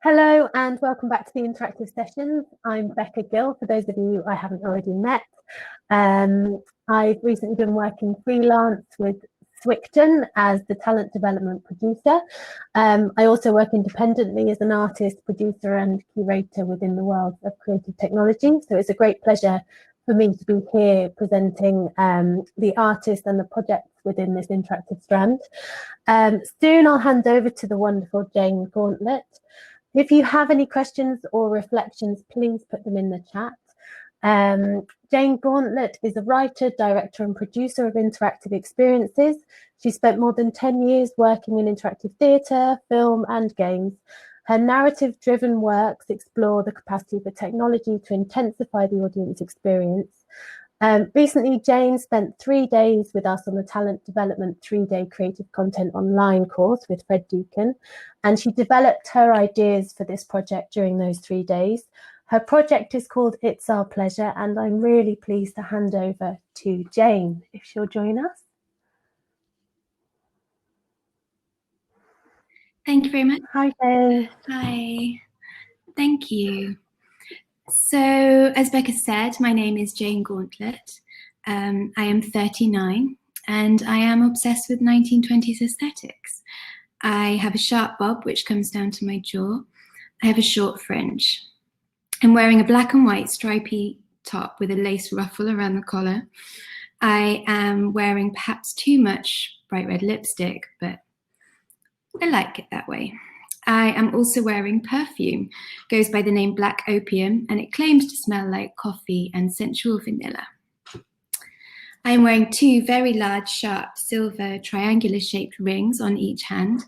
Hello and welcome back to the interactive sessions. I'm Becca Gill, for those of you I haven't already met. I've recently been working freelance with Swicton as the talent development producer. I also work independently as an artist, producer and curator within the world of creative technology. So it's a great pleasure for me to be here presenting the artists and the projects within this interactive strand. Soon I'll hand over to the wonderful Jane Gauntlet. If you have any questions or reflections, please put them in the chat. Jane Gauntlet is a writer, director and producer of interactive experiences. She spent more than 10 years working in interactive theatre, film and games. Her narrative-driven works explore the capacity for technology to intensify the audience experience. Recently, Jane spent 3 days with us on the Talent Development 3-day Creative Content Online course with Fred Deacon, and she developed her ideas for this project during those 3 days. Her project is called It's Our Pleasure, and I'm really pleased to hand over to Jane, if she'll join us. Thank you very much. Hi, Jane. Hi, thank you. So, as Becca said, my name is Jane Gauntlet. I am 39 and I am obsessed with 1920s aesthetics. I have a sharp bob which comes down to my jaw. I have a short fringe. I'm wearing a black and white stripy top with a lace ruffle around the collar. I am wearing perhaps too much bright red lipstick, but I like it that way. I am also wearing perfume, goes by the name Black Opium, and it claims to smell like coffee and sensual vanilla. I am wearing 2 very large, sharp, silver, triangular-shaped rings on each hand.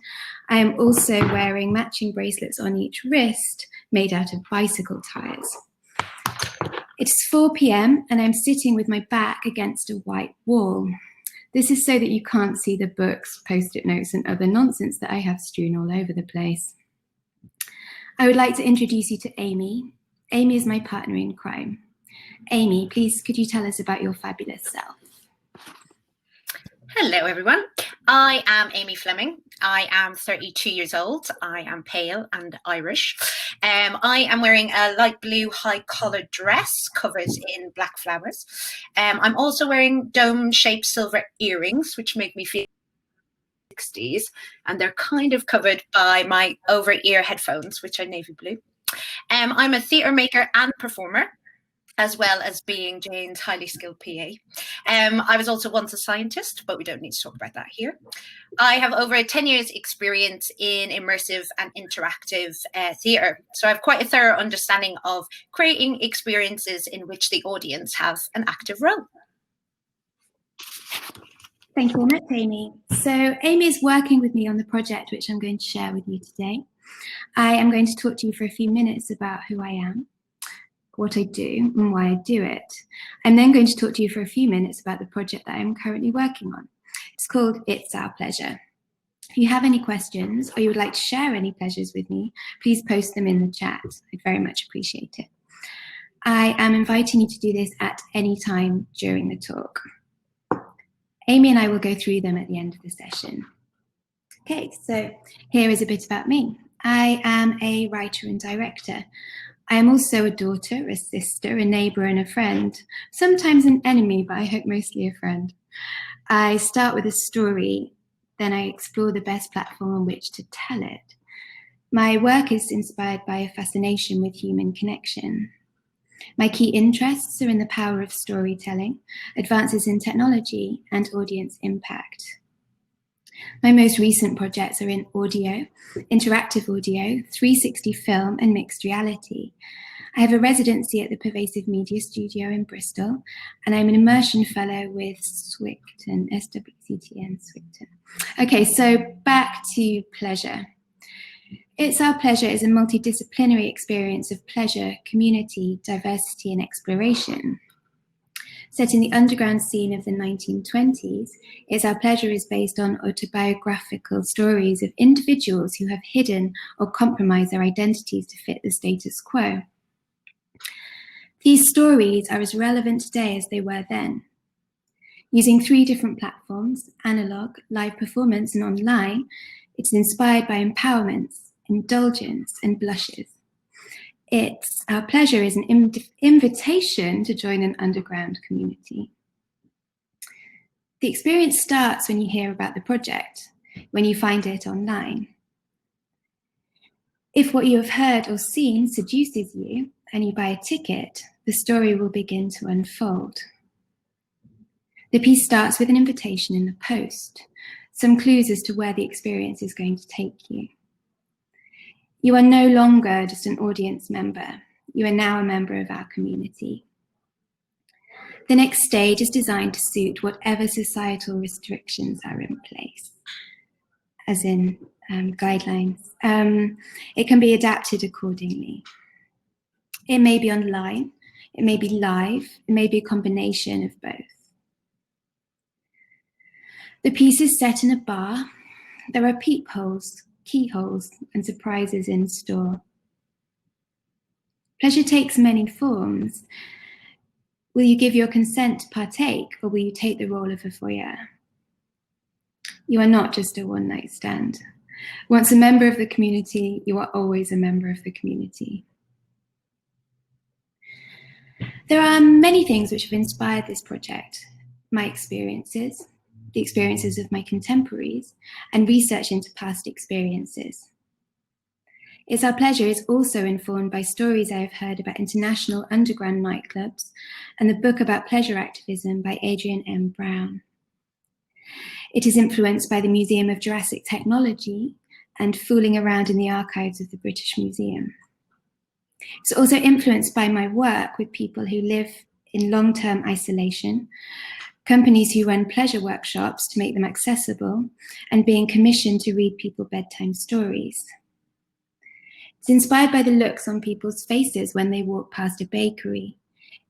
I am also wearing matching bracelets on each wrist, made out of bicycle tires. It's 4 p.m. and I'm sitting with my back against a white wall. This is so that you can't see the books, post-it notes and other nonsense that I have strewn all over the place. I would like to introduce you to Amy. Amy is my partner in crime. Amy, please could you tell us about your fabulous self? Hello everyone, I am Amy Fleming. I am 32 years old. I am pale and Irish. I am wearing a light blue high collared dress covered in black flowers. I'm also wearing dome-shaped silver earrings, which make me feel 60s, and they're kind of covered by my over-ear headphones, which are navy blue. I'm a theatre maker and performer, as well as being Jane's highly skilled PA. I was also once a scientist, but we don't need to talk about that here. I have over 10 years experience in immersive and interactive theatre. So I have quite a thorough understanding of creating experiences in which the audience have an active role. Thank you very much, Amy. So Amy is working with me on the project which I'm going to share with you today. I am going to talk to you for a few minutes about who I am, what I do and why I do it. I'm then going to talk to you for a few minutes about the project that I'm currently working on. It's called It's Our Pleasure. If you have any questions or you would like to share any pleasures with me, please post them in the chat. I'd very much appreciate it. I am inviting you to do this at any time during the talk. Amy and I will go through them at the end of the session. Okay, so here is a bit about me. I am a writer and director. I am also a daughter, a sister, a neighbour and a friend, sometimes an enemy, but I hope mostly a friend. I start with a story, then I explore the best platform on which to tell it. My work is inspired by a fascination with human connection. My key interests are in the power of storytelling, advances in technology, and audience impact. My most recent projects are in audio, interactive audio, 360 film, and mixed reality. I have a residency at the Pervasive Media Studio in Bristol, and I'm an immersion fellow with Swicton, SWCTN Swicton. Okay, so back to pleasure. It's Our Pleasure is a multidisciplinary experience of pleasure, community, diversity, and exploration. Set in the underground scene of the 1920s, It's Our Pleasure is based on autobiographical stories of individuals who have hidden or compromised their identities to fit the status quo. These stories are as relevant today as they were then. Using 3 different platforms, analog, live performance, and online, it's inspired by empowerment, indulgence, and blushes. Our pleasure is an invitation to join an underground community. The experience starts when you hear about the project, when you find it online. If what you have heard or seen seduces you and you buy a ticket, the story will begin to unfold. The piece starts with an invitation in the post, some clues as to where the experience is going to take you. You are no longer just an audience member. You are now a member of our community. The next stage is designed to suit whatever societal restrictions are in place, as in guidelines. It can be adapted accordingly. It may be online, it may be live, it may be a combination of both. The piece is set in a bar. There are peepholes, keyholes, and surprises in store. Pleasure takes many forms. Will you give your consent to partake, or will you take the role of a voyeur? You are not just a one-night stand. Once a member of the community, you are always a member of the community. There are many things which have inspired this project. My experiences, the experiences of my contemporaries, and research into past experiences. It's Our Pleasure is also informed by stories I have heard about international underground nightclubs and the book about pleasure activism by Adrian M. Brown. It is influenced by the Museum of Jurassic Technology and fooling around in the archives of the British Museum. It's also influenced by my work with people who live in long-term isolation, companies who run pleasure workshops to make them accessible, and being commissioned to read people bedtime stories. It's inspired by the looks on people's faces when they walk past a bakery.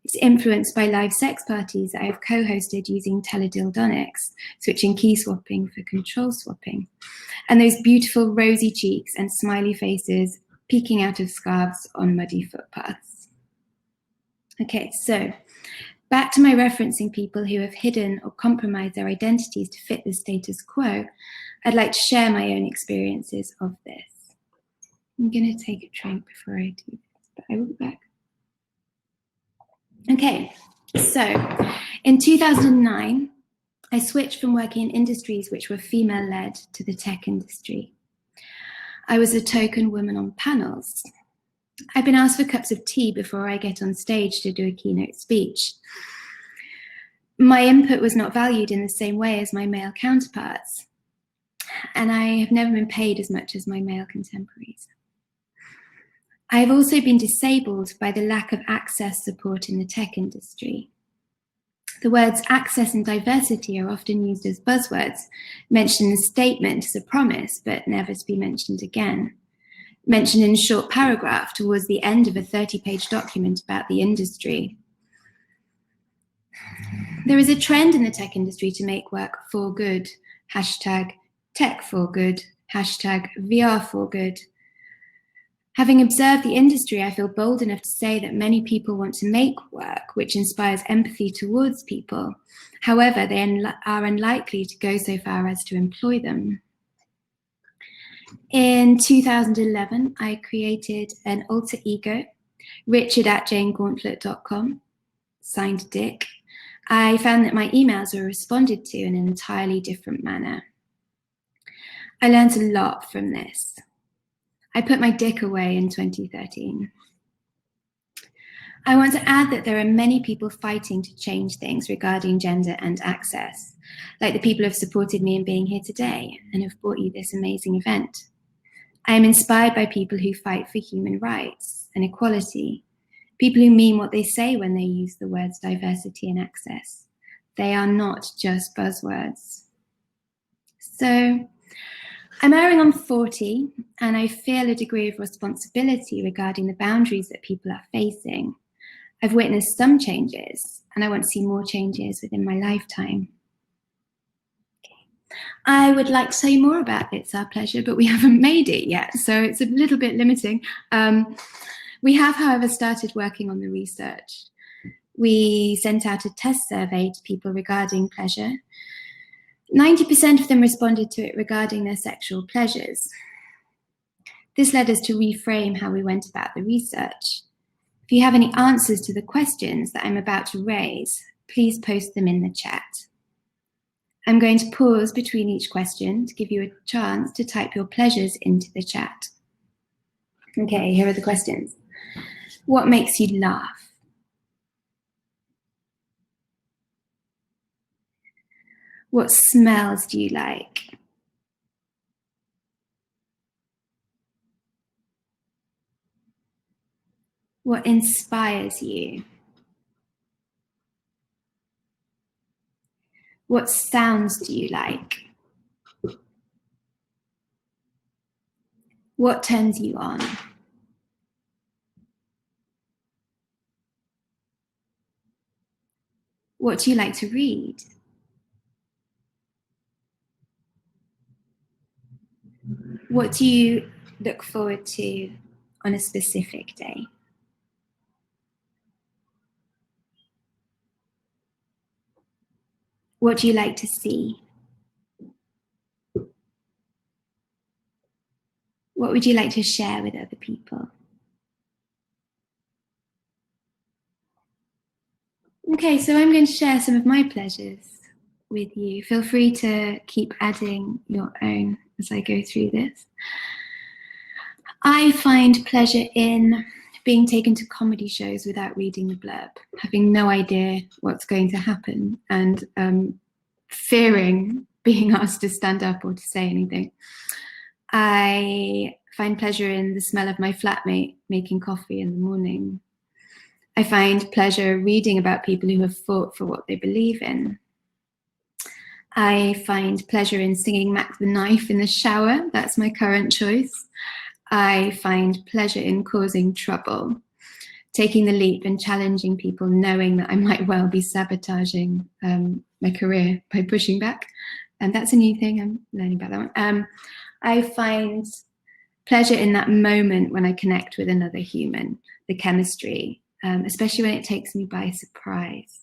It's influenced by live sex parties that I have co-hosted using teledildonics, switching key swapping for control swapping, and those beautiful rosy cheeks and smiley faces peeking out of scarves on muddy footpaths. Okay, so back to my referencing people who have hidden or compromised their identities to fit the status quo, I'd like to share my own experiences of this. I'm going to take a drink before I do this, but I will be back. Okay, so in 2009, I switched from working in industries which were female-led to the tech industry. I was a token woman on panels. I've been asked for cups of tea before I get on stage to do a keynote speech. My input was not valued in the same way as my male counterparts, and I have never been paid as much as my male contemporaries. I have also been disabled by the lack of access support in the tech industry. The words access and diversity are often used as buzzwords, mentioned in a statement as a promise, but never to be mentioned again. Mentioned in a short paragraph towards the end of a 30-page document about the industry. There is a trend in the tech industry to make work for good, hashtag tech for good, hashtag VR for good. Having observed the industry, I feel bold enough to say that many people want to make work which inspires empathy towards people. However, they are unlikely to go so far as to employ them. In 2011, I created an alter ego, richard@janegauntlet.com, signed Dick. I found that my emails were responded to in an entirely different manner. I learned a lot from this. I put my dick away in 2013. I want to add that there are many people fighting to change things regarding gender and access, like the people who have supported me in being here today and have brought you this amazing event. I am inspired by people who fight for human rights and equality, people who mean what they say when they use the words diversity and access. They are not just buzzwords. So, I'm airing on 40, and I feel a degree of responsibility regarding the boundaries that people are facing. I've witnessed some changes, and I want to see more changes within my lifetime. Okay. I would like to say more about It's Our Pleasure, but we haven't made it yet, so it's a little bit limiting. We have, however, started working on the research. We sent out a test survey to people regarding pleasure. 90% of them responded to it regarding their sexual pleasures. This led us to reframe how we went about the research. If you have any answers to the questions that I'm about to raise, please post them in the chat. I'm going to pause between each question to give you a chance to type your pleasures into the chat. Okay, here are the questions. What makes you laugh? What smells do you like? What inspires you? What sounds do you like? What turns you on? What do you like to read? What do you look forward to on a specific day? What do you like to see? What would you like to share with other people? Okay, so I'm going to share some of my pleasures with you. Feel free to keep adding your own as I go through this. I find pleasure in being taken to comedy shows without reading the blurb, having no idea what's going to happen, and fearing being asked to stand up or to say anything. I find pleasure in the smell of my flatmate making coffee in the morning. I find pleasure reading about people who have fought for what they believe in. I find pleasure in singing Mac the Knife in the shower. That's my current choice. I find pleasure in causing trouble, taking the leap and challenging people, knowing that I might well be sabotaging my career by pushing back. And that's a new thing, I'm learning about that one. I find pleasure in that moment when I connect with another human, the chemistry, especially when it takes me by surprise.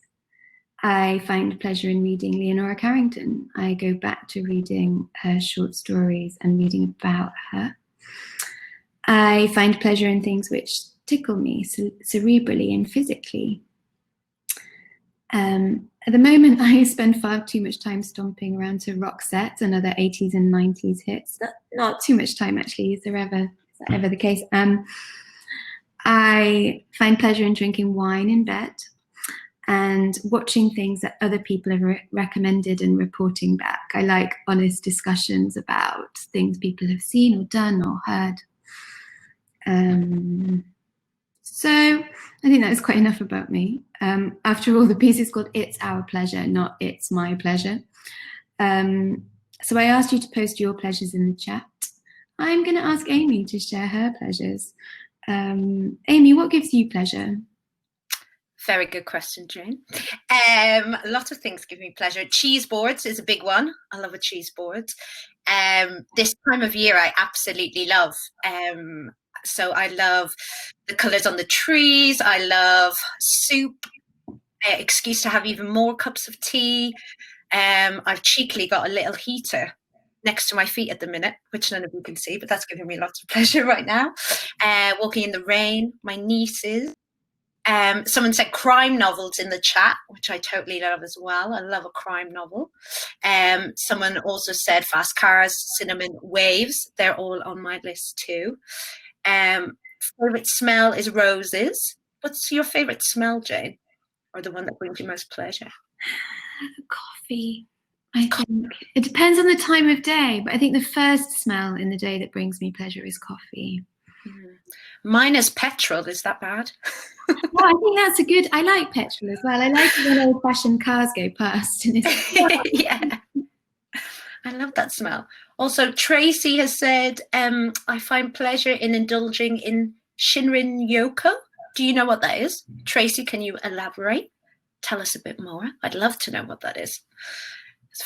I find pleasure in reading Leonora Carrington. I go back to reading her short stories and reading about her. I find pleasure in things which tickle me cerebrally and physically. At the moment, I spend far too much time stomping around to Roxette and other 80s and 90s hits. Not too much time, actually. Is that ever the case? I find pleasure in drinking wine in bed and watching things that other people have recommended and reporting back. I like honest discussions about things people have seen or done or heard. So I think that is quite enough about me. After all, the piece is called It's Our Pleasure, not It's My Pleasure. So I asked you to post your pleasures in the chat. I'm going to ask Amy to share her pleasures. Amy, what gives you pleasure? Very good question, Jane. Lots of things give me pleasure. Cheese boards is a big one. I love a cheese board. This time of year, I absolutely love. So I love the colours on the trees. I love soup. Excuse to have even more cups of tea. I've cheekily got a little heater next to my feet at the minute, which none of you can see, but that's giving me lots of pleasure right now. Walking in the rain, my nieces. Someone said crime novels in the chat, which I totally love as well. I love a crime novel. Someone also said fast cars, cinnamon, waves. They're all on my list too. Favorite smell is roses. What's your favorite smell, Jane? Or the one that brings you most pleasure? Coffee. I think it depends on the time of day, but I think the first smell in the day that brings me pleasure is coffee. Mine is petrol. Is that bad? Well, I think that's a good. I like petrol as well. I like it when old-fashioned cars go past. And yeah, I love that smell. Also, Tracy has said, I find pleasure in indulging in Shinrin Yoko. Do you know what that is? Tracy, can you elaborate? Tell us a bit more. I'd love to know what that is.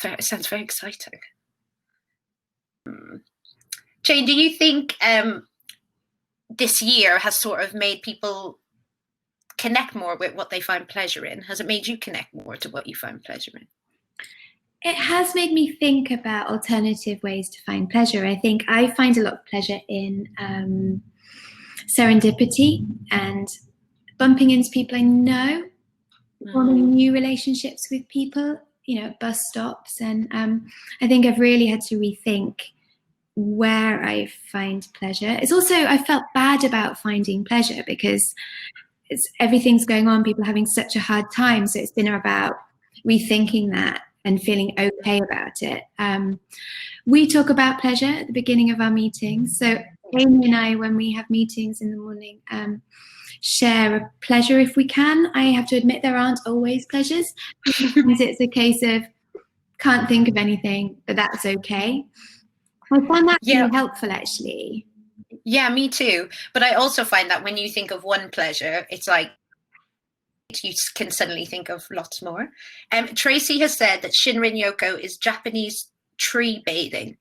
It sounds very exciting. Jane, do you think this year has sort of made people connect more with what they find pleasure in? Has it made you connect more to what you find pleasure in? It has made me think about alternative ways to find pleasure. I think I find a lot of pleasure in serendipity and bumping into people I know, forming new relationships with people, bus stops. And I think I've really had to rethink where I find pleasure. It's also, I felt bad about finding pleasure because everything's going on, people are having such a hard time. So it's been about rethinking that and feeling okay about it. We talk about pleasure at the beginning of our meetings. So Amy and I, when we have meetings in the morning, share a pleasure if we can. I have to admit there aren't always pleasures. Sometimes it's a case of can't think of anything, but that's okay. I find that really helpful, actually. Yeah, me too. But I also find that when you think of one pleasure, it's like you can suddenly think of lots more. Tracy has said that Shinrin-yoku is Japanese tree bathing.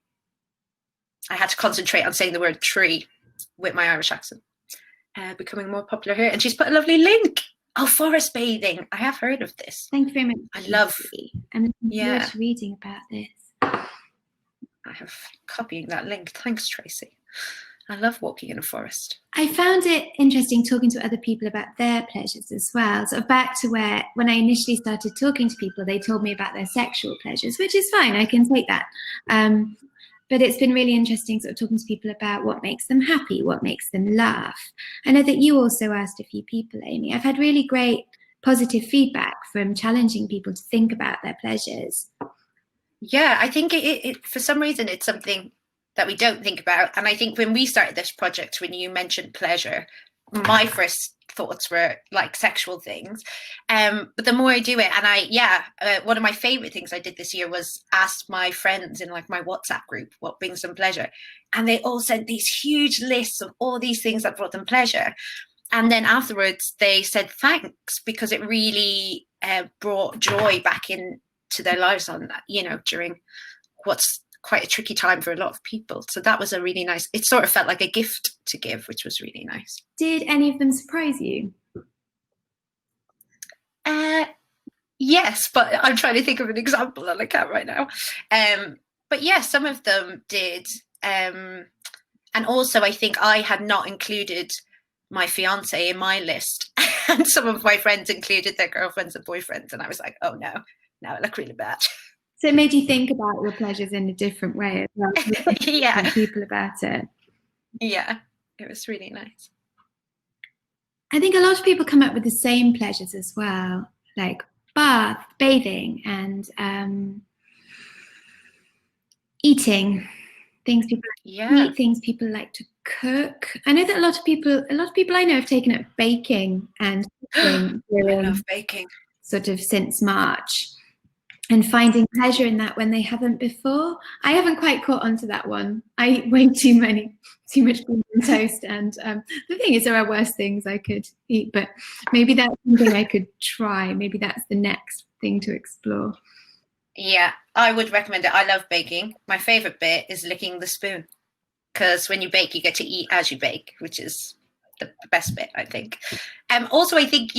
I had to concentrate on saying the word tree with my Irish accent. Becoming more popular here. And she's put a lovely link. Oh, forest bathing. I have heard of this. Thank you very much. I love. I'm looking forward to reading about this. I have copying that link. Thanks, Tracy. I love walking in a forest. I found it interesting talking to other people about their pleasures as well. So back to where, when I initially started talking to people, they told me about their sexual pleasures, which is fine. I can take that. But it's been really interesting sort of talking to people about what makes them happy, what makes them laugh. I know that you also asked a few people, Amy. I've had really great positive feedback from challenging people to think about their pleasures. Yeah, I think it for some reason it's something that we don't think about. And I think when we started this project, when you mentioned pleasure, my first thoughts were like sexual things. But the more I do it, and one of my favorite things I did this year was ask my friends in like my WhatsApp group what brings them pleasure. And they all sent these huge lists of all these things that brought them pleasure. And then afterwards they said thanks, because it really brought joy back into their lives on that, during what's quite a tricky time for a lot of people. So that was a really nice, it sort of felt like a gift to give, which was really nice. Did any of them surprise you? Yes, but I'm trying to think of an example and I can't right now. But yeah, some of them did. And also I think I had not included my fiance in my list. And some of my friends included their girlfriends and boyfriends. And I was like, oh no, I look really bad. So it made you think about your pleasures in a different way as well. Yeah. People about it. Yeah, it was really nice. I think a lot of people come up with the same pleasures as well, like bathing and eating. Things people like to eat, things people like to cook. I know that a lot of people I know have taken up baking and cooking. I love baking. Sort of since March. And finding pleasure in that when they haven't before. I haven't quite caught on to that one. I eat way too much bread and toast. And the thing is, there are worse things I could eat, but maybe that's something I could try. Maybe that's the next thing to explore. Yeah, I would recommend it. I love baking. My favorite bit is licking the spoon, because when you bake, you get to eat as you bake, which is the best bit, I think. Also, I think,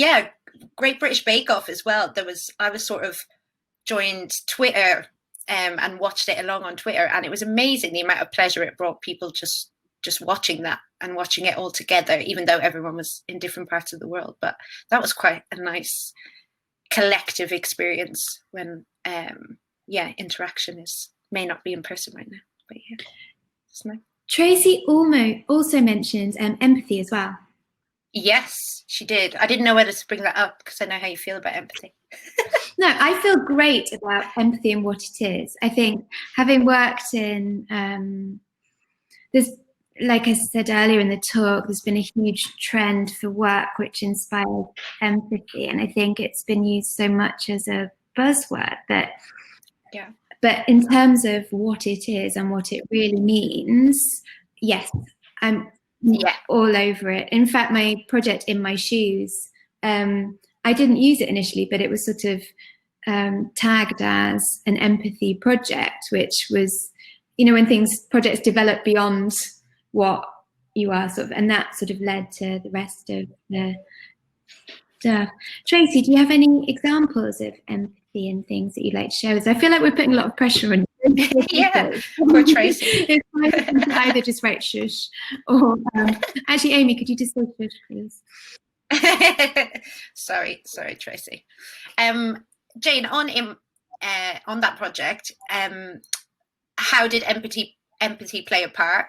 Great British Bake Off as well. I was sort of joined Twitter and watched it along on Twitter, and it was amazing the amount of pleasure it brought people just watching that and watching it all together, even though everyone was in different parts of the world. But that was quite a nice collective experience when interaction may not be in person right now, but yeah, it's nice. Tracy also mentioned empathy as well. Yes, she did. I didn't know whether to bring that up because I know how you feel about empathy. No, I feel great about empathy and what it is. I think having worked in, there's, like I said earlier in the talk, there's been a huge trend for work which inspired empathy. And I think it's been used so much as a buzzword that, but in terms of what it is and what it really means, yes, I'm all over it. In fact, my project In My Shoes, I didn't use it initially, but it was sort of tagged as an empathy project, which was, when projects develop beyond what you are and that sort of led to the rest of the stuff. Tracy, do you have any examples of empathy empathy and things that you'd like to share with us? I feel like we're putting a lot of pressure on you. Yeah, poor Tracy. It's either just write shush or actually, Amy, could you just say shush, please? Sorry, Tracy. Jane, on that project, how did empathy play a part?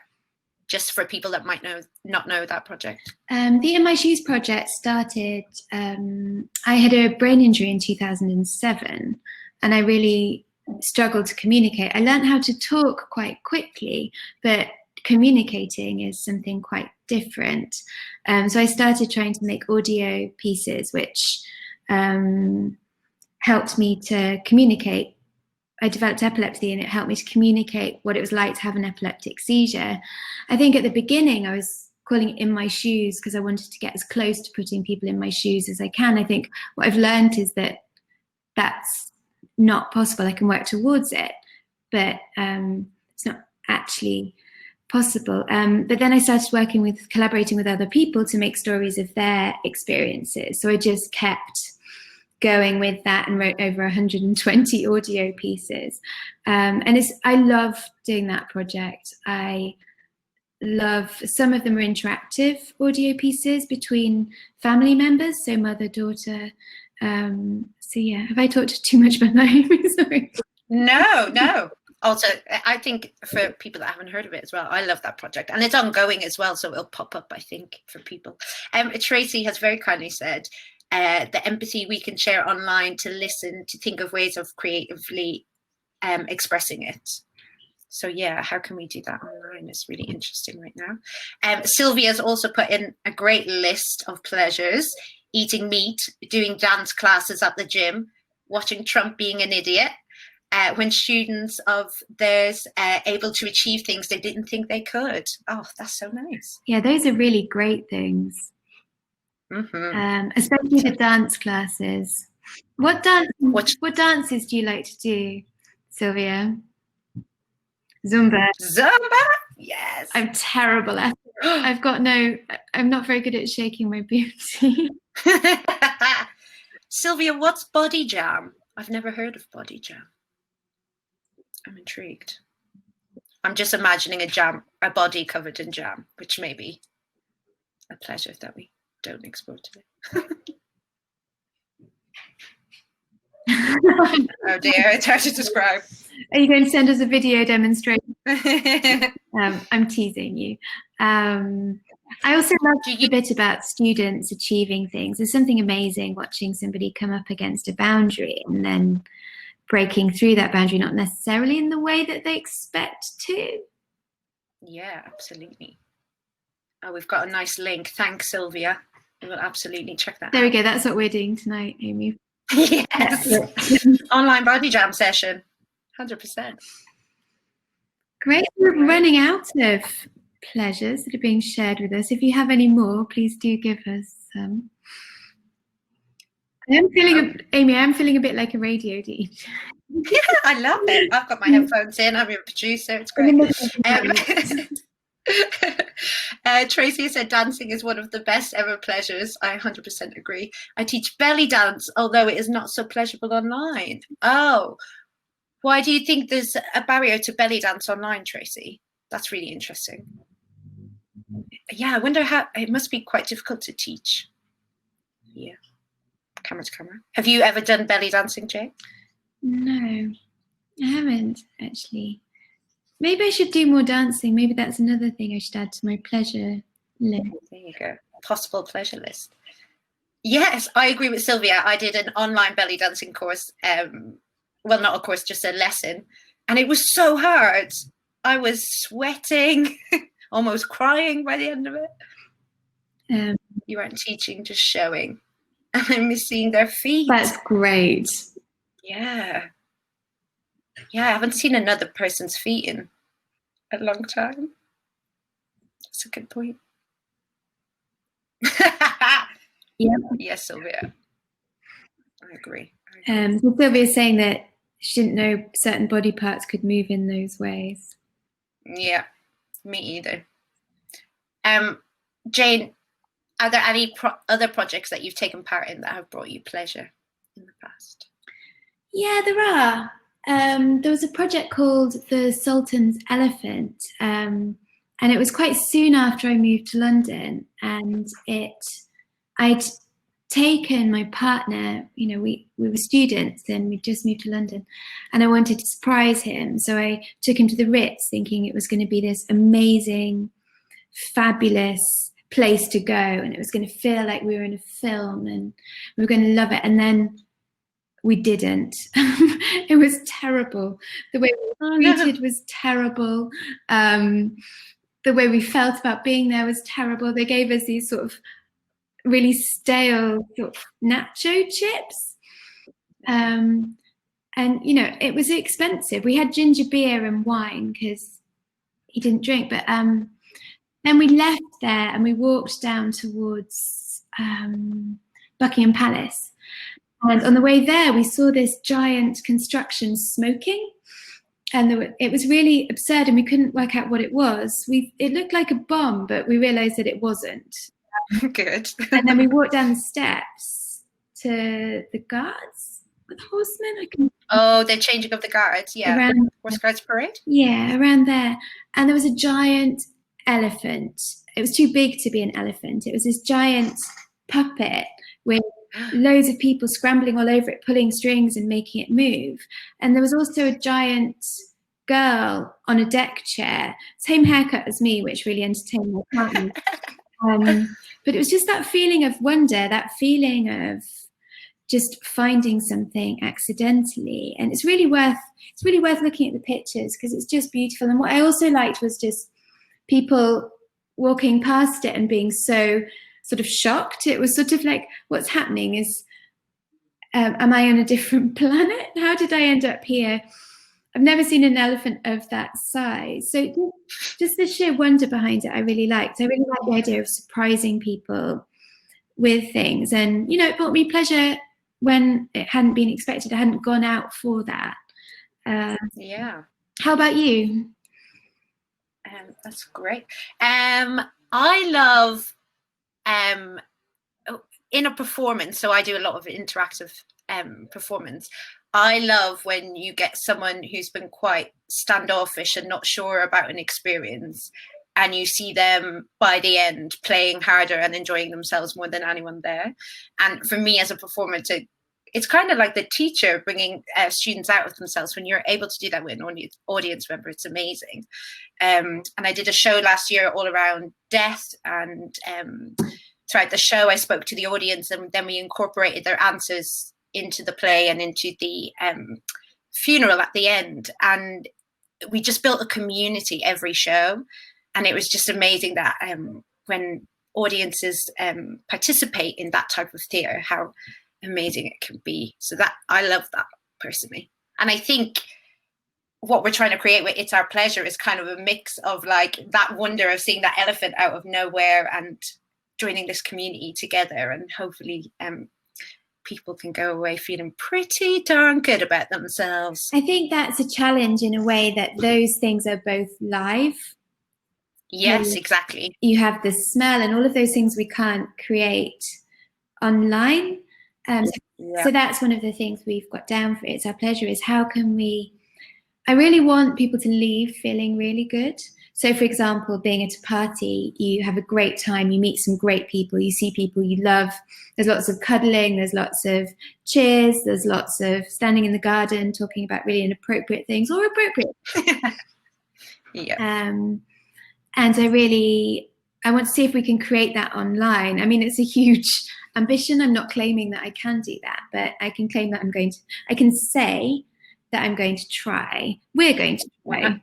Just for people that might not know that project. The In My Shoes project started, I had a brain injury in 2007 and I really struggled to communicate. I learned how to talk quite quickly, but communicating is something quite different. So I started trying to make audio pieces which helped me to communicate. I developed epilepsy and it helped me to communicate what it was like to have an epileptic seizure. I think at the beginning I was calling it In My Shoes because I wanted to get as close to putting people in my shoes as I can. I think what I've learned is that that's not possible. I can work towards it, but it's not actually possible. But then I started collaborating with other people to make stories of their experiences. So I just kept going with that and wrote over 120 audio pieces. And I love doing that project. I love, some of them are interactive audio pieces between family members, so mother, daughter. So yeah, have I talked too much about that? Sorry. No. Also, I think for people that haven't heard of it as well, I love that project. And it's ongoing as well, so it'll pop up, I think, for people. Tracy has very kindly said, the empathy we can share online to listen, to think of ways of creatively expressing it. So yeah, how can we do that online? It's really interesting right now. Sylvia's also put in a great list of pleasures: eating meat, doing dance classes at the gym, watching Trump being an idiot, when students of theirs able to achieve things they didn't think they could. Oh, that's so nice. Yeah, those are really great things. Especially the dance classes. What dances do you like to do, Sylvia? Zumba. Yes. I'm terrible at it. I'm not very good at shaking my booty. Sylvia, what's body jam? I've never heard of body jam. I'm intrigued. I'm just imagining a body covered in jam, which may be a pleasure that we don't explore today. Oh dear, it's hard to describe. Are you going to send us a video demonstration? I'm teasing you. I also love the bit about students achieving things. There's something amazing watching somebody come up against a boundary and then breaking through that boundary, not necessarily in the way that they expect to. Yeah, absolutely. Oh, we've got a nice link. Thanks, Sylvia. We will absolutely check that out. There we go. That's what we're doing tonight, Amy. Yes. Online body jam session. 100%. Great. We're running out of pleasures that are being shared with us. If you have any more, please do give us some. Amy, I'm feeling a bit like a radio DJ. Yeah, I love it. I've got my headphones in. I'm a producer. It's great. Tracy said dancing is one of the best ever pleasures. I 100% agree. I teach belly dance, although it is not so pleasurable online. Oh, why do you think there's a barrier to belly dance online, Tracy? That's really interesting. Yeah, I wonder how, it must be quite difficult to teach. Yeah. Camera to camera. Have you ever done belly dancing, Jay? No, I haven't actually. Maybe I should do more dancing. Maybe that's another thing I should add to my pleasure list. There you go. Possible pleasure list. Yes, I agree with Sylvia. I did an online belly dancing course. Well, not a course, just a lesson. And it was so hard. I was sweating, almost crying by the end of it. You weren't teaching, just showing. And I'm seeing their feet. That's great. Yeah. Yeah, I haven't seen another person's feet in a long time. That's a good point. Yeah. Yes, Sylvia. I agree. So Sylvia's saying that she didn't know certain body parts could move in those ways. Yeah, me either. Jane, are there any other projects that you've taken part in that have brought you pleasure in the past? Yeah, there are. There was a project called The Sultan's Elephant, and it was quite soon after I moved to London, and I'd taken my partner, you know, we were students and we just moved to London, and I wanted to surprise him. So I took him to the Ritz thinking it was going to be this amazing, fabulous place to go, and it was going to feel like we were in a film and we were going to love it. And then we didn't. It was terrible. The way we were treated was terrible. The way we felt about being there was terrible. They gave us these sort of really stale sort of nacho chips. And, you know, it was expensive. We had ginger beer and wine because he didn't drink. But then we left there and we walked down towards Buckingham Palace. And on the way there, we saw this giant construction smoking. And it was really absurd and we couldn't work out what it was. It looked like a bomb, but we realized that it wasn't. Good. And then we walked down the steps to the guards, the horsemen. Oh, the changing of the guards, yeah. Horse Guards Parade? Yeah, around there. And there was a giant elephant. It was too big to be an elephant. It was this giant puppet with loads of people scrambling all over it, pulling strings and making it move. And there was also a giant girl on a deck chair, same haircut as me, which really entertained my partner. But it was just that feeling of wonder, that feeling of just finding something accidentally. And it's really worth looking at the pictures because it's just beautiful. And what I also liked was just people walking past it and being so sort of shocked. It was sort of like, what's happening is, am I on a different planet? How did I end up here? I've never seen an elephant of that size. So just the sheer wonder behind it, I really liked. I really liked the idea of surprising people with things. And, you know, it brought me pleasure when it hadn't been expected. I hadn't gone out for that. Yeah. How about you? That's great. I love in a performance, so I do a lot of interactive performance. I love when you get someone who's been quite standoffish and not sure about an experience, and you see them by the end playing harder and enjoying themselves more than anyone there. And for me as a performer, it's kind of like the teacher bringing students out of themselves. When you're able to do that with an audience member, it's amazing. And I did a show last year all around death, and throughout the show I spoke to the audience, and then we incorporated their answers into the play and into the funeral at the end. And we just built a community every show. And it was just amazing that when audiences participate in that type of theatre, how amazing it can be. So that I love that personally. And I think what we're trying to create with It's Our Pleasure is kind of a mix of like that wonder of seeing that elephant out of nowhere and joining this community together, and hopefully people can go away feeling pretty darn good about themselves. I think that's a challenge in a way, that those things are both live. Yes, exactly. You have the smell and all of those things we can't create online. So that's one of the things we've got down for It's Our Pleasure, is how can we, I really want people to leave feeling really good. So for example, being at a party, you have a great time, you meet some great people, you see people you love, there's lots of cuddling, there's lots of cheers, there's lots of standing in the garden talking about really inappropriate things, or appropriate. Yeah. And I want to see if we can create that online. I mean, it's a huge ambition. I'm not claiming that I can do that, but I can claim that I can say that I'm going to try. We're going to try.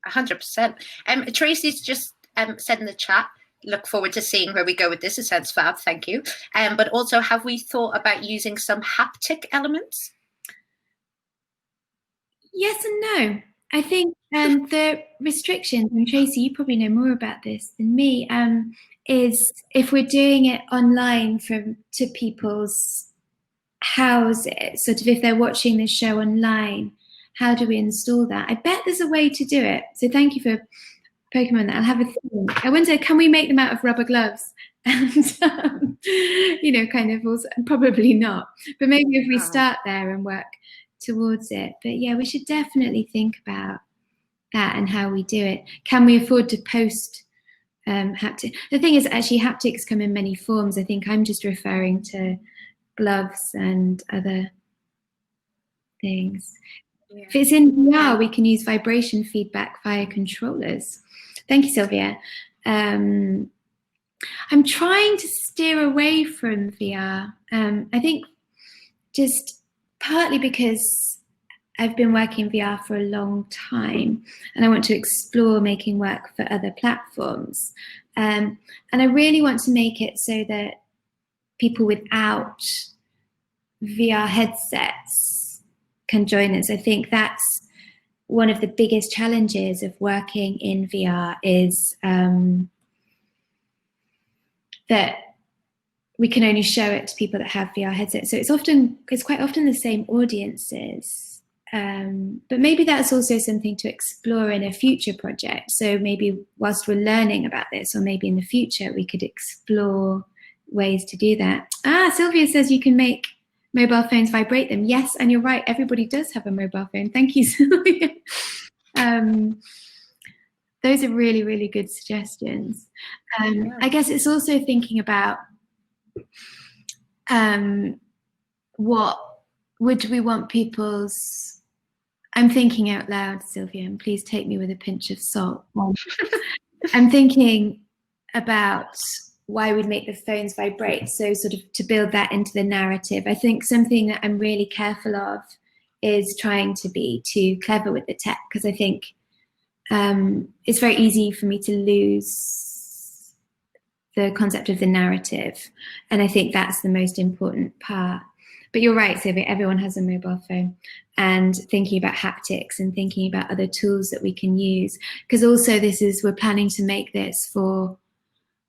100%. Tracy's just said in the chat, look forward to seeing where we go with this. It sounds fab, thank you. But also, have we thought about using some haptic elements? Yes and no. I think the restrictions, and Tracy, you probably know more about this than me, is if we're doing it online to people's houses, sort of if they're watching this show online, how do we install that? I bet there's a way to do it. So thank you for poking on that. I'll have a think. I wonder, can we make them out of rubber gloves? And, kind of also, probably not. But maybe if we start there and work towards it. But yeah, we should definitely think about that and how we do it. Can we afford to post haptic? The thing is, actually, haptics come in many forms. I think I'm just referring to gloves and other things. Yeah. If it's in VR, we can use vibration feedback via controllers. Thank you, Sylvia. I'm trying to steer away from VR. I think just partly because I've been working VR for a long time and I want to explore making work for other platforms. And I really want to make it so that people without VR headsets can join us. I think that's one of the biggest challenges of working in VR is that we can only show it to people that have VR headsets. So it's quite often the same audiences. But maybe that's also something to explore in a future project. So maybe whilst we're learning about this, or maybe in the future, we could explore ways to do that. Sylvia says you can make mobile phones vibrate them. Yes, and you're right, everybody does have a mobile phone. Thank you, Sylvia. Those are really, really good suggestions. I guess it's also thinking about what would we want people's... I'm thinking out loud, Sylvia, and please take me with a pinch of salt. I'm thinking about why we'd make the phones vibrate, so sort of to build that into the narrative. I think something that I'm really careful of is trying to be too clever with the tech, because I think it's very easy for me to lose the concept of the narrative, and I think that's the most important part. But you're right, Sylvia, everyone has a mobile phone, and thinking about haptics and thinking about other tools that we can use, because also we're planning to make this for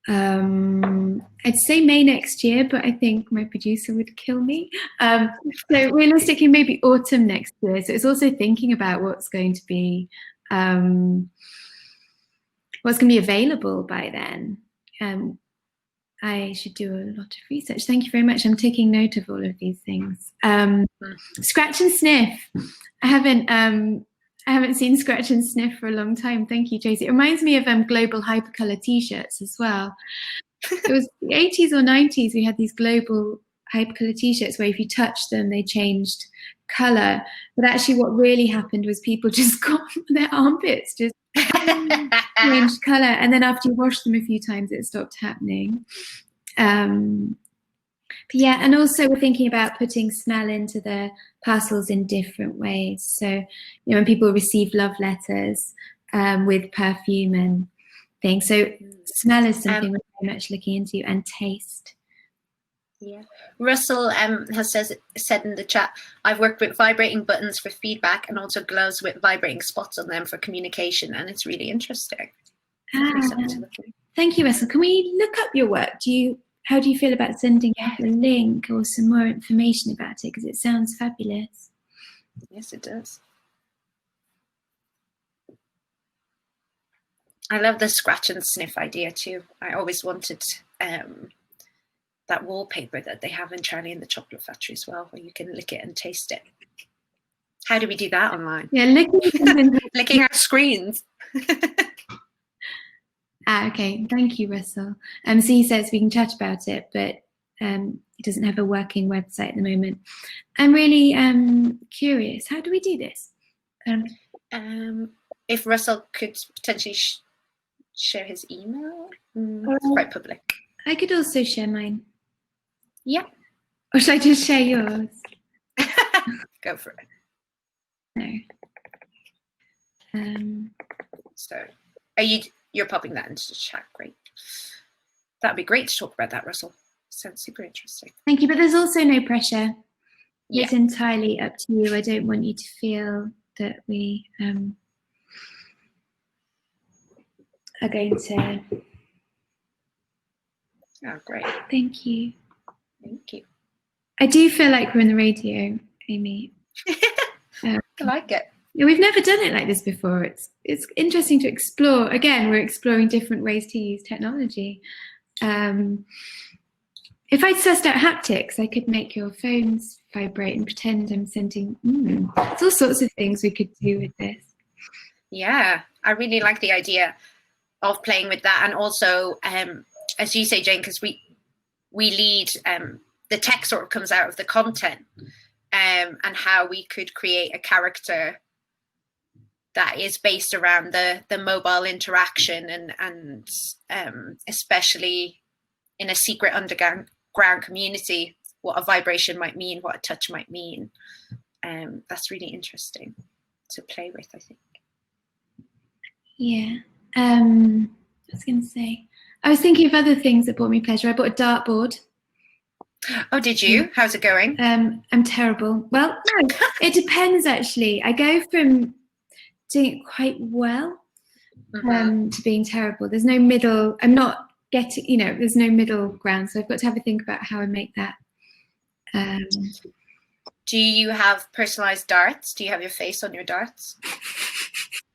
I'd say May next year, but I think my producer would kill me. So realistically, maybe autumn next year. So it's also thinking about what's going to be available by then. I should do a lot of research. Thank you very much. I'm taking note of all of these things. Scratch and sniff. I haven't seen Scratch and Sniff for a long time. Thank you, Tracy. It reminds me of global hypercolor t-shirts as well. It was the 80s or 90s. We had these global hypercolor t-shirts where if you touched them, they changed color. But actually what really happened was people just got their armpits just changed color. And then after you washed them a few times, it stopped happening. Yeah, and also we're thinking about putting smell into the parcels in different ways. So, when people receive love letters with perfume and things. So smell is something we're very much looking into, and taste. Yeah. Russell has said in the chat, I've worked with vibrating buttons for feedback and also gloves with vibrating spots on them for communication, and it's really interesting. Thank you, Russell. Can we look up your work? How do you feel about sending a link or some more information about it? Because it sounds fabulous. Yes, it does. I love the scratch and sniff idea too. I always wanted that wallpaper that they have in Charlie and the Chocolate Factory as well, where you can lick it and taste it. How do we do that online? Yeah, licking our screens. Okay, thank you, Russell. So he says we can chat about it, but he doesn't have a working website at the moment. I'm really curious. How do we do this? If Russell could potentially share his email, it's quite public. I could also share mine. Yeah. Or should I just share yours? Go for it. No. So, you're popping that into the chat? Great. That'd be great to talk about that, Russell. Sounds super interesting. Thank you, but there's also no pressure. Yeah. It's entirely up to you. I don't want you to feel that we are going to... Oh, great. Thank you. Thank you. I do feel like we're on the radio, Amy. I like it. Yeah, we've never done it like this before. It's interesting to explore. Again, we're exploring different ways to use technology. It If I sussed out haptics, I could make your phones vibrate and pretend I'm sending. There's all sorts of things we could do with this. Yeah, I really like the idea of playing with that, and also, as you say, Jane, because we lead, the text sort of comes out of the content, and how we could create a character that is based around the mobile interaction, and especially in a secret underground community, what a vibration might mean, what a touch might mean. That's really interesting to play with, I think. Yeah. I was going to say, I was thinking of other things that brought me pleasure. I bought a dartboard. Oh, did you? How's it going? I'm terrible. Well, no, it depends actually. I go from doing it quite well to being terrible. There's no middle. I'm not getting, there's no middle ground. So I've got to have a think about how I make that. Do you have personalized darts? Do you have your face on your darts?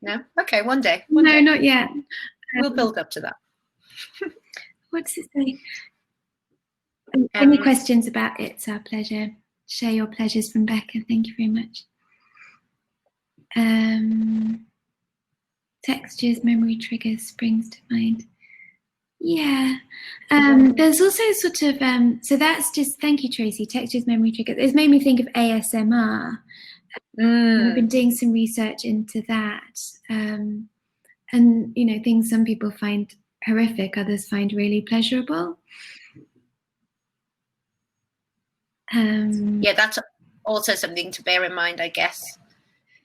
No? Okay, one day. No, not yet. We'll build up to that. What does it say? Any questions about It's Our Pleasure? Share your pleasures from Becca. Thank you very much. Textures, memory triggers, springs to mind. Yeah. There's also sort of, so that's just, thank you, Tracy, textures, memory triggers. It's made me think of ASMR. I've been doing some research into that. And, things some people find horrific, others find really pleasurable. Yeah, that's also something to bear in mind, I guess,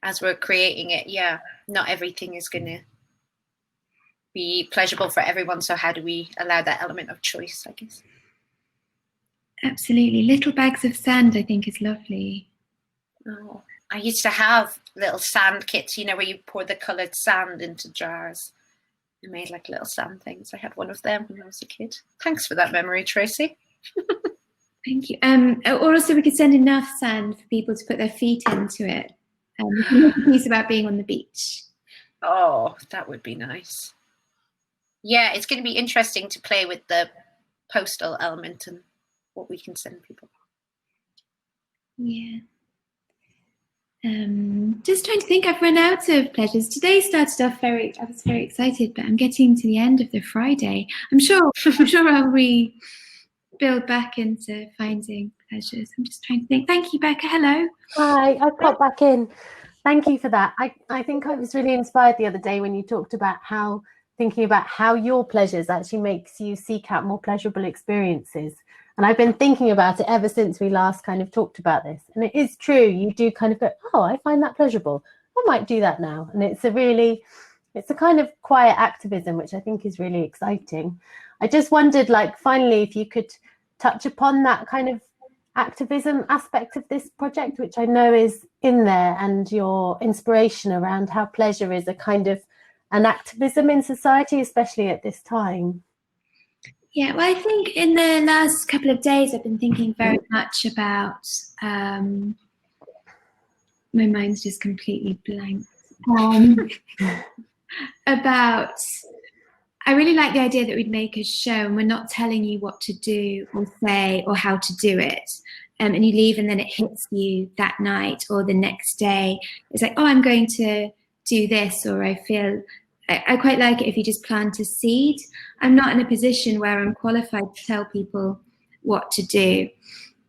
as we're creating it. Yeah, not everything is going to be pleasurable for everyone. So how do we allow that element of choice, I guess? Absolutely. Little bags of sand, I think, is lovely. Oh, I used to have little sand kits, where you pour the coloured sand into jars. I made like little sand things. I had one of them when I was a kid. Thanks for that memory, Tracy. Thank you. Or also we could send enough sand for people to put their feet into it. We can make a piece about being on the beach. Oh, that would be nice. Yeah, it's going to be interesting to play with the postal element and what we can send people. Yeah. Just trying to think, I've run out of pleasures. Today started off I was very excited, but I'm getting to the end of the Friday. I'm sure I'll build back into finding pleasures. I'm just trying to think. Thank you, Becca. Hello. Hi, I popped back in. Thank you for that. I think I was really inspired the other day when you talked about thinking about how your pleasures actually makes you seek out more pleasurable experiences. And I've been thinking about it ever since we last kind of talked about this. And it is true, you do kind of go, oh, I find that pleasurable. I might do that now. And it's a kind of quiet activism, which I think is really exciting. I just wondered, finally, if you could touch upon that kind of activism aspect of this project, which I know is in there, and your inspiration around how pleasure is a kind of an activism in society, especially at this time. Yeah, well, I think in the last couple of days, I've been thinking very much about, my mind's just completely blank, about, I really like the idea that we'd make a show and we're not telling you what to do or say or how to do it. And you leave and then it hits you that night or the next day. It's like, oh, I'm going to do this, or I quite like it if you just plant a seed. I'm not in a position where I'm qualified to tell people what to do.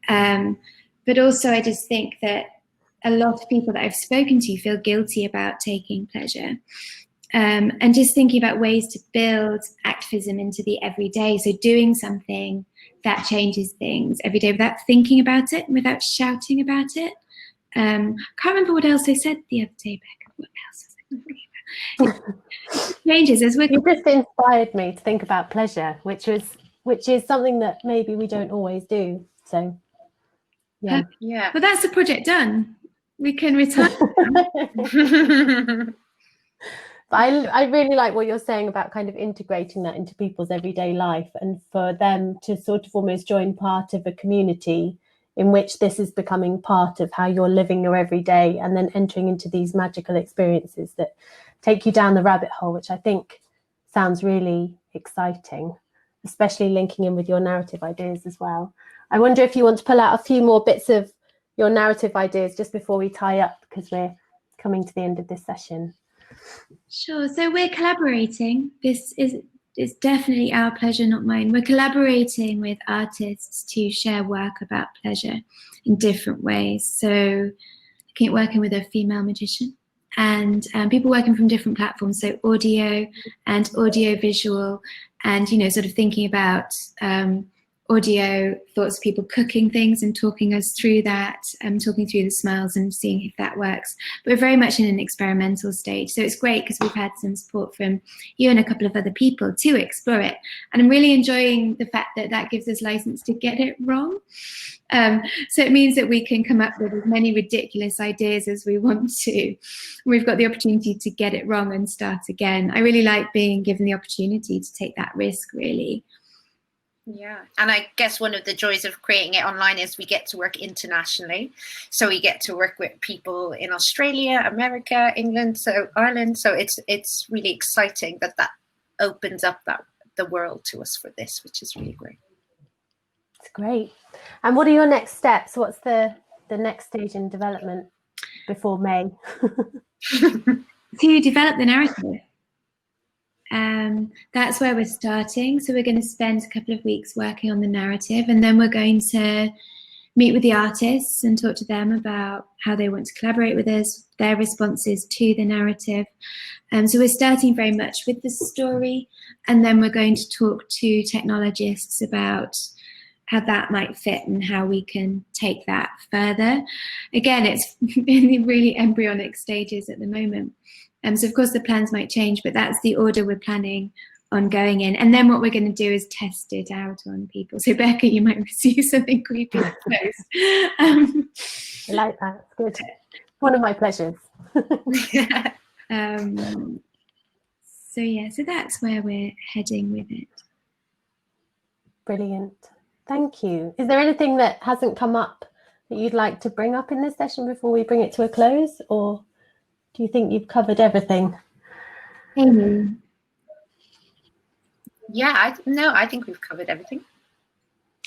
But also I just think that a lot of people that I've spoken to feel guilty about taking pleasure. And just thinking about ways to build activism into the everyday. So doing something that changes things every day without thinking about it, without shouting about it. Can't remember what else I said the other day, Becca. What else was I thinking about? It changes as we're. You just inspired me to think about pleasure, which is something that maybe we don't always do. So, yeah. Well, that's the project done. We can retire. But I really like what you're saying about kind of integrating that into people's everyday life, and for them to sort of almost join part of a community in which this is becoming part of how you're living your everyday, and then entering into these magical experiences that take you down the rabbit hole, which I think sounds really exciting. especially linking in with your narrative ideas as well. I wonder if you want to pull out a few more bits of your narrative ideas just before we tie up, because we're coming to the end of this session. Sure. So we're collaborating. This is definitely our pleasure, not mine. We're collaborating with artists to share work about pleasure in different ways. So working with a female magician and people working from different platforms, so audio and audio visual, and sort of thinking about audio thoughts of people cooking things and talking us through that, talking through the smells and seeing if that works. But we're very much in an experimental stage, so it's great because we've had some support from you and a couple of other people to explore it, and I'm really enjoying the fact that that gives us license to get it wrong. So it means that we can come up with as many ridiculous ideas as we want to. We've got the opportunity to get it wrong and start again. I really like being given the opportunity to take that risk, really. Yeah, and I guess one of the joys of creating it online is we get to work internationally. So we get to work with people in Australia, America, England, so Ireland. So it's really exciting that opens up the world to us for this, which is really great. It's great. And what are your next steps? What's the next stage in development before May? To develop the narrative. That's where we're starting. So we're going to spend a couple of weeks working on the narrative, and then we're going to meet with the artists and talk to them about how they want to collaborate with us, their responses to the narrative. So we're starting very much with the story, and then we're going to talk to technologists about how that might fit and how we can take that further. Again, it's in the really embryonic stages at the moment. So of course the plans might change, but that's the order we're planning on going in. And then what we're going to do is test it out on people. So Becca, you might receive something creepy close. I like that. It's good. One of my pleasures. So yeah, so that's where we're heading with it. Brilliant. Thank you. Is there anything that hasn't come up that you'd like to bring up in this session before we bring it to a close, or do you think you've covered everything? Amy. Yeah, I think we've covered everything.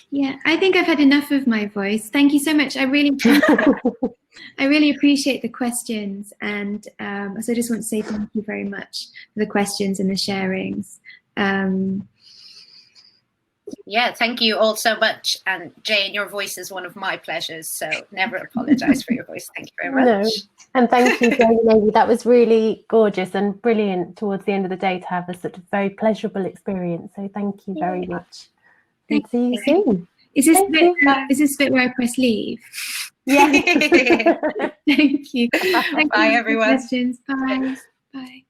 Yeah, I think I've had enough of my voice. Thank you so much. I really appreciate the questions, and so I just want to say thank you very much for the questions and the sharings. Yeah, thank you all so much. And Jane, your voice is one of my pleasures, so never apologise for your voice. Thank you very much. No. And thank you, Jane and Amy. That was really gorgeous and brilliant towards the end of the day to have a sort of very pleasurable experience. So thank you very much. And see you soon. Is this the bit where I press leave? Yeah. Thank you. Bye, everyone. Questions. Bye. Bye.